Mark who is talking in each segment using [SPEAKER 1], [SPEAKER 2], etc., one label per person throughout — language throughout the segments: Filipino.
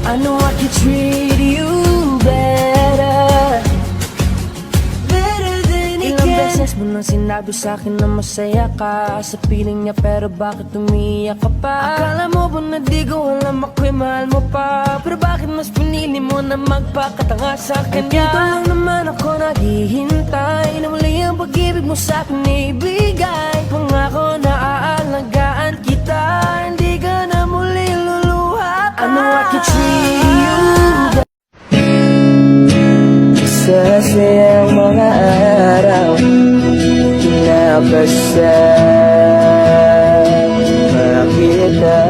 [SPEAKER 1] I know I can treat you better, better than he can. Ilang beses mo nang sinabi sa'kin na masaya ka sa piling niya, pero bakit umiiyak ka pa? Akala mo ba na di ko alam ako'y mahal mo pa? Pero bakit mas pinili mo na magpakatanga sa kanya? Dito lang naman ako naghihintay na muli ang pag-ibig mo sa'kin ibigay. Pangako na aalagaan kita, hindi ka na muli luluha pa. I know I can treat you better. Sasayang mga araw na kasama kita.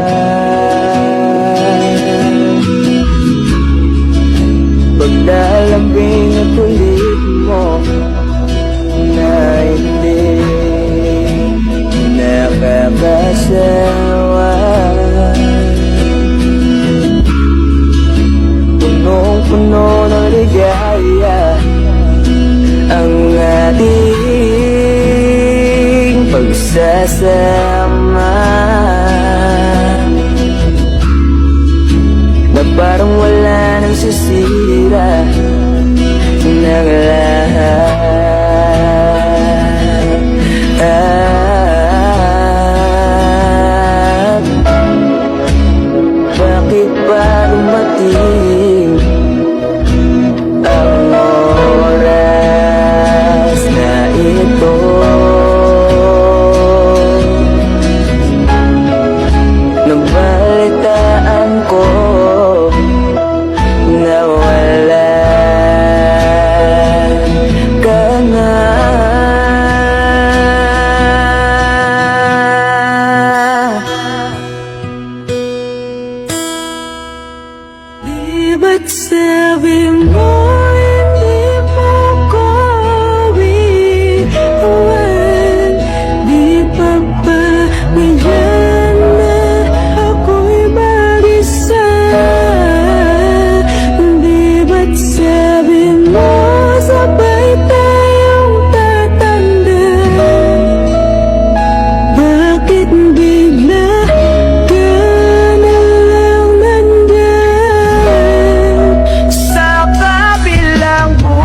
[SPEAKER 1] Paglalambing at ulit mo na hindi nakakasawa. Punong-puno ng ligaya ang ating pagsasama, na parang wala nang sisira ng lahat. Bakit ba dumating ang oras na ito? Nabalitaan ko na wala ka na. Di ba't sabi mo hindi mo ko iiwan? Di pa ba ngayon na ako'y mag-isa? Di ba't sabi mo sabay tayong tatanda? Bakit bigla ka na lang nandyan sa kabilang buwan?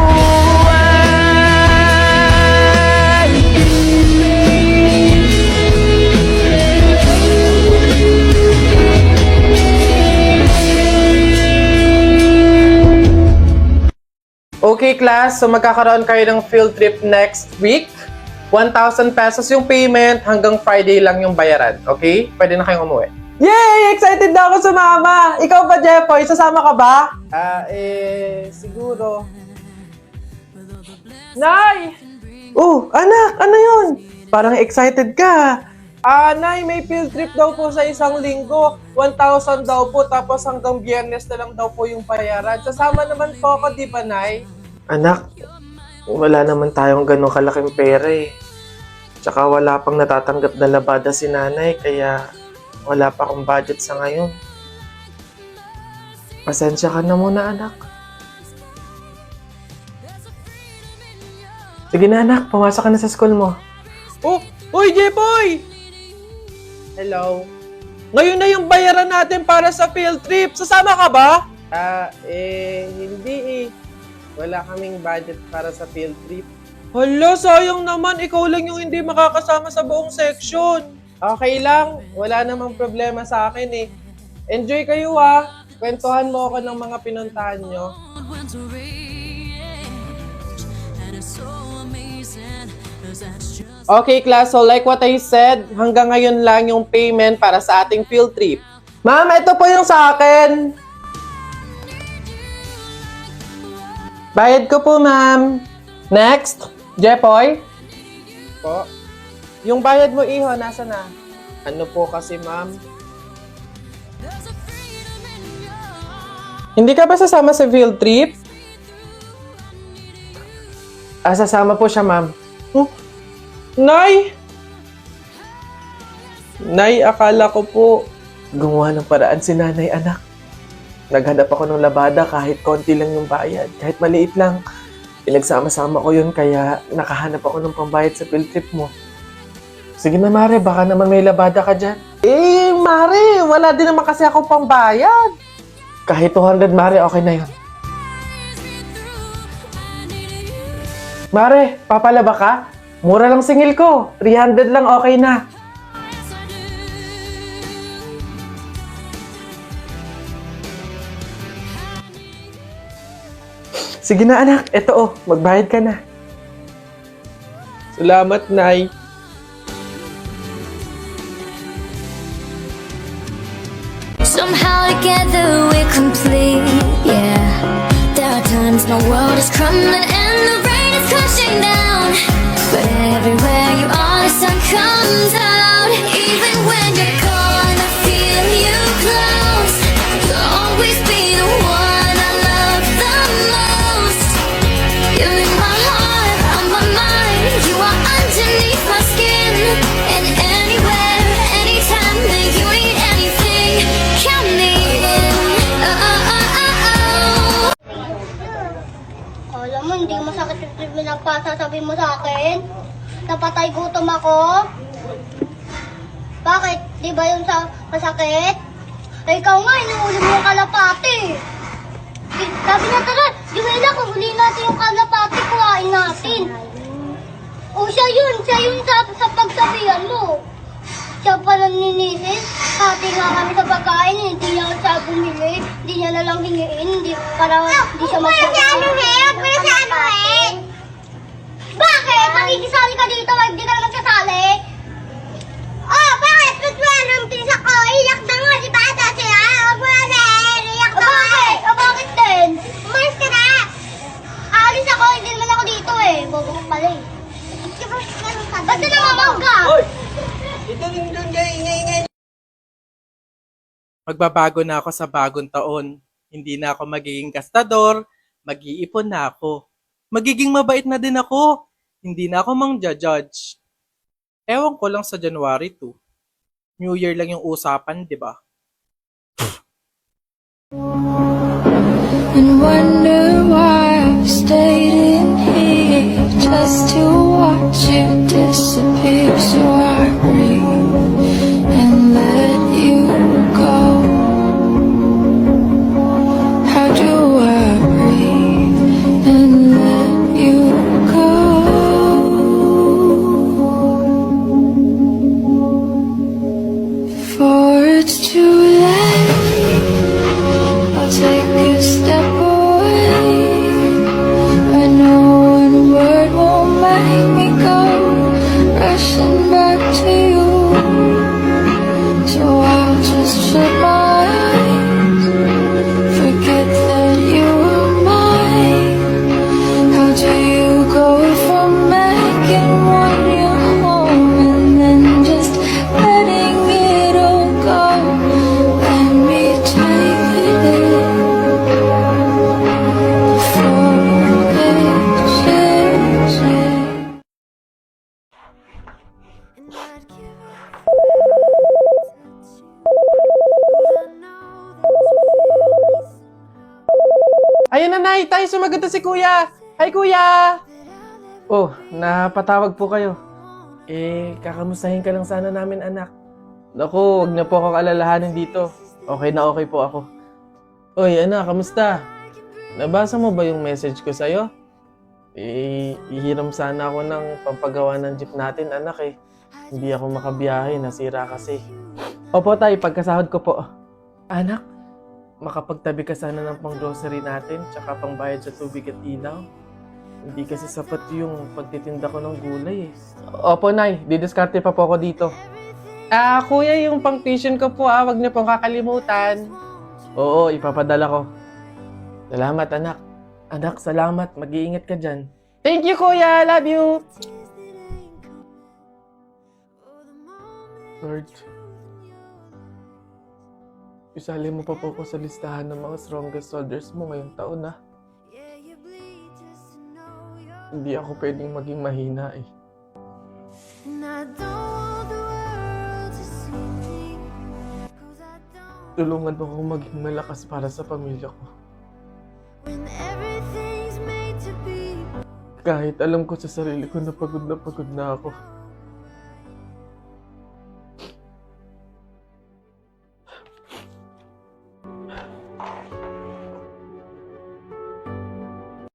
[SPEAKER 2] Okay class, so magkakaroon kayo ng field trip next week. 1,000 pesos yung payment, hanggang Friday lang yung bayaran. Okay? Pwede na kayong umuwi.
[SPEAKER 3] Yay! Excited na ako sumama! Ikaw ba, Jeffoy? Sasama ka ba?
[SPEAKER 2] Siguro. Nay!
[SPEAKER 3] Oh, anak! Ano yun? Parang excited ka.
[SPEAKER 2] Nay, may field trip daw po sa isang linggo. 1,000 daw po, tapos hanggang Biyernes na lang daw po yung bayaran. Sasama naman po ako, di ba, Nay?
[SPEAKER 3] Anak, wala naman tayong ganong kalaking pera eh. Tsaka wala pang natatanggap na labada si nanay, kaya wala pa akong budget sa ngayon. Pasensya ka na muna, anak. Sige na, anak. Pumasok ka na sa school mo.
[SPEAKER 2] Oh! Uy, Jeboy! Hello?
[SPEAKER 3] Ngayon na yung bayaran natin para sa field trip. Sasama ka ba?
[SPEAKER 2] Hindi eh. Wala kaming budget para sa field trip.
[SPEAKER 3] Hala, sayang naman. Ikaw lang yung hindi makakasama sa buong section.
[SPEAKER 2] Okay lang, wala namang problema sa akin eh. Enjoy kayo ah. Kwentuhan mo ako ng mga pinuntahan nyo. Okay class, so like what I said, hanggang ngayon lang yung payment para sa ating field trip.
[SPEAKER 3] Ma'am, ito po yung sa akin. Bayad ko po, ma'am. Next, Jepoy.
[SPEAKER 2] Po. Yung bayad mo, Iho, nasa na? Ano po kasi, ma'am?
[SPEAKER 3] Hindi ka ba sasama sa field trip? Sasama po siya, ma'am.
[SPEAKER 2] Oh, Nay! Nay, akala ko po.
[SPEAKER 3] Gumawa ng paraan si nanay, anak. Naghanap ako ng labada kahit konti lang yung bayad. Kahit maliit lang. Pinagsama-sama ko yun kaya nakahanap ako ng pambayad sa field trip mo. Sige na, Mare. Baka naman may labada ka dyan.
[SPEAKER 2] Mare, wala din naman kasi ako pambayad.
[SPEAKER 3] Kahit 200, Mare, okay na yun. Mare, papalaba ka? Mura lang singil ko. 300 lang, okay na. Sige na anak, eto oh, magbayad ka na. Salamat, Nay.
[SPEAKER 4] Somehow together we're complete, yeah. There are times my world is crumbling and the rain is crashing down, but everywhere you are the sun comes out. Even when you're gone I feel you close. You'll always be the one I love the most. You're in my heart, on my mind. You are underneath my skin. And anywhere, anytime that you need anything, count me in.
[SPEAKER 5] Alam mo, hindi masakit yung pinagpasasabi mo sa akin. Napatay gutom ako. Bakit? Di ba yun sa masakit? Ay, ikaw nga, inuuli mo yung kalapati. Sabi na tara, Juwela, kung huli natin yung kalapati, kuhain natin. O siya yun sa pagsabihan mo. Siya pala ninisis, hati nga kami sa pagkain, hindi niya siya bumili, hindi niya na lang hingiin, para hindi siya magpapakain. Bakit? Makikisali ka dito, hindi ka naman kasali? Oh, bakit? Tutulong pisa ko, iyak na nga, di ba? Dati iyak na bakit? Bakit din? Umalis ka na! Aalis ako, hindi naman ako dito eh. Bobo ko pala eh. Ba't na namamag ka?
[SPEAKER 2] Magbabago na ako sa bagong taon. Hindi na ako magiging gastador, mag-iipon na ako. Magiging mabait na din ako. Hindi na ako mang-judge. Ewan ko lang sa January 2. New Year lang yung usapan, di ba?
[SPEAKER 4] And wonder why I've stayed in here just to watch you disappear. So I breathe and let you go. How do I breathe and let you go? Before it's too late, I'll take a step away. I know one word won't make me go rushing back to you. So I'll just shut my eyes, forget that you were mine. How do you go from making one your home and then just letting it all go? Let me take it in before it changes. And I'd give
[SPEAKER 3] Ayan na, Nay, tayo sumagot na si Kuya. Hi, Kuya! Oh, napatawag po kayo. Kakamustahin ka lang sana namin, anak. Naku, wag na po ako alalahanin dito. Okay na okay po ako. Oy, anak, kamusta? Nabasa mo ba yung message ko sa'yo? Ihiram sana ako ng pampagawa ng jeep natin, anak eh. Hindi ako makabiyahe, nasira kasi. Opo, tay, pagkasahod ko po. Anak, makapagtabi ka sana ng pang-grocery natin, tsaka pangbayad sa tubig at ilaw. Hindi kasi sapat yung pagtitinda ko ng gulay eh. Opo, Nay. Didiskarte pa po ako dito. Kuya, yung pang-tuition ko po wag niyo pong kakalimutan. Oo, ipapadala ko. Salamat, anak. Anak, salamat. Mag-iingat ka dyan. Thank you, Kuya. Love you. Lord, isali mo pa po ko sa listahan ng mga strongest soldiers mo ngayong taon, ha? Hindi ako pwedeng maging mahina, eh.
[SPEAKER 4] And I don't want the world to see me, 'cause I don't.
[SPEAKER 3] Tulungan mo akong maging malakas para sa pamilya ko.
[SPEAKER 4] When everything's made to be.
[SPEAKER 3] Kahit alam ko sa sarili ko na pagod na ako.